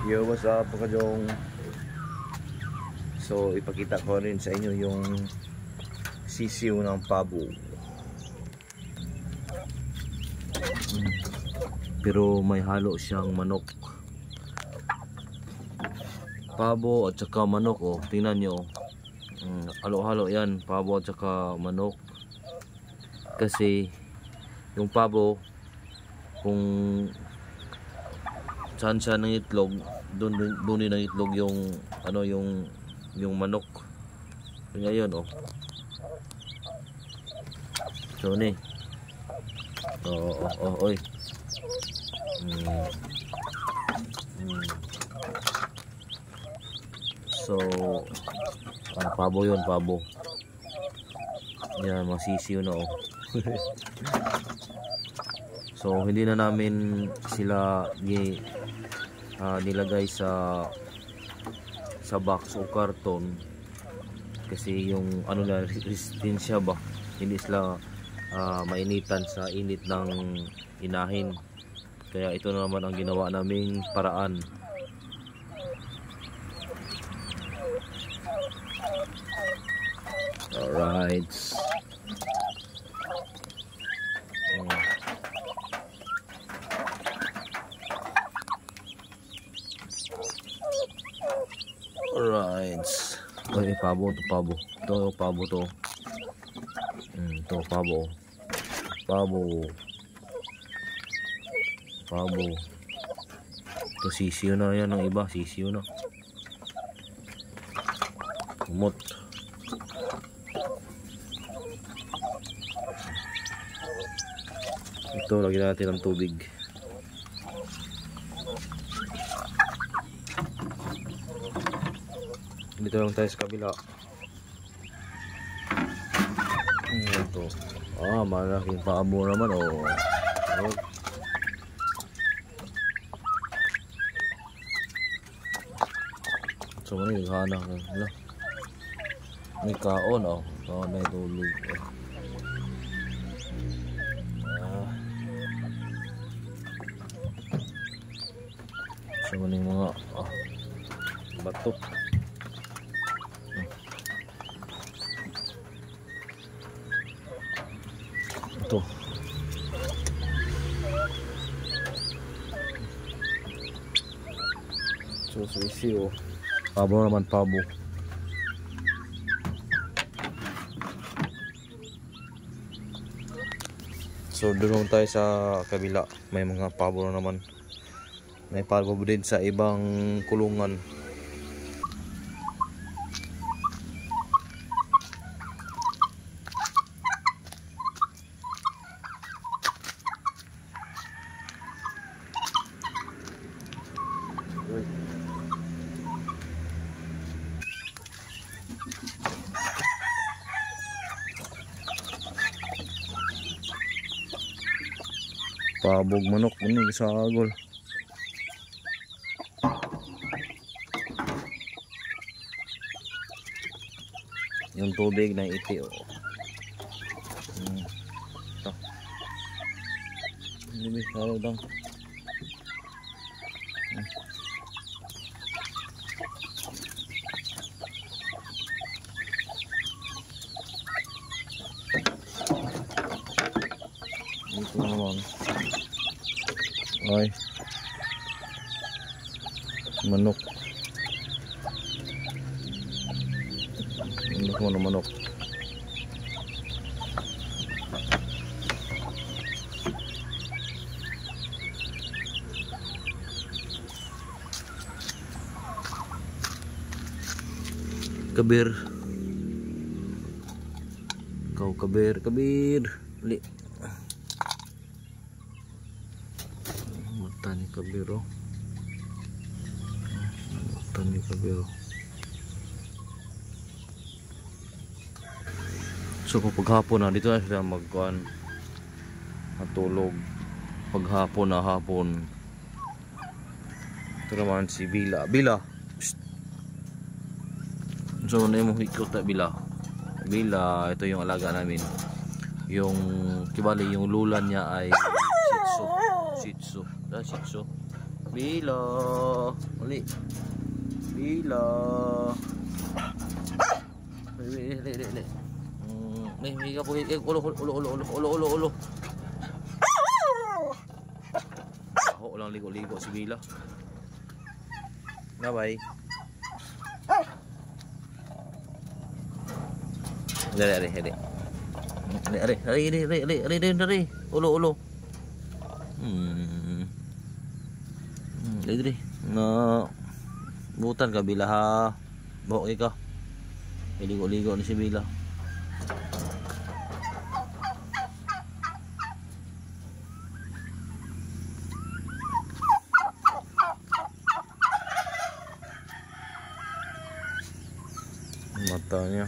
Yo, what's up mga kajong? So ipakita ko rin sa inyo yung sisiw ng pabo. Pero may halo siyang manok. Pabo at saka manok, oh. Tingnan nyo. Halo-halo yan, pabo at saka manok. Kasi yung pabo, kung saan siya ng itlog, doon din ang itlog yung ano, yung manok. Ngayon, oh. So ni. Oy. So pabo yun, pabo. Yan, masisiw na, oh. So hindi na namin sila nilagay sa box o karton kasi yung ano na, resistensya ba, hindi sila mainitan sa init ng inahin. Kaya ito na naman ang ginawa naming paraan. Alright. Alright. Ay, pabo to, pabo. Ito, pabo to. Ito, pabo. Pabo. Pabo. Ito, sisiyo na yan ng iba. Sisiyo na. Umot. Ito, lagyan natin ng tubig. Dito lang tayo sa kabila. Ito. Malaking paabo naman, oh. So, naghahanap na. May kaon, oh. So, may tulog, oh. So, maning mga batok. Ito. So, sisiw. Pabo naman, pabo. So, doon tayo sa kabila. May mga pabo na naman. May pabo din sa ibang kulungan. Pabog manok ini sa agol. Yung tubig na iti, oh. Ito. Hindi halo lang. Ito naman. Ay, manok. Manok. Kabir. Kau kabir. Li. Tani kabiro. So paghapon na dito na sila magkuhan, matulog. Paghapon na hapon. Ito naman si Bila. Psst. So na yung ikot na Bila, ito yung alaga namin. Yung kibali yung lulan niya ay Shih Tzu. Bila. Uli. Bila. Uli. Nih, higa po. Ulo. Oh, ulang ligo-ligo si Bila. Bye-bye. Dari. Ulo. Dari. Na butan ka Bila ha. Bawa ka. Ligo-ligo ni si Bila. Matanya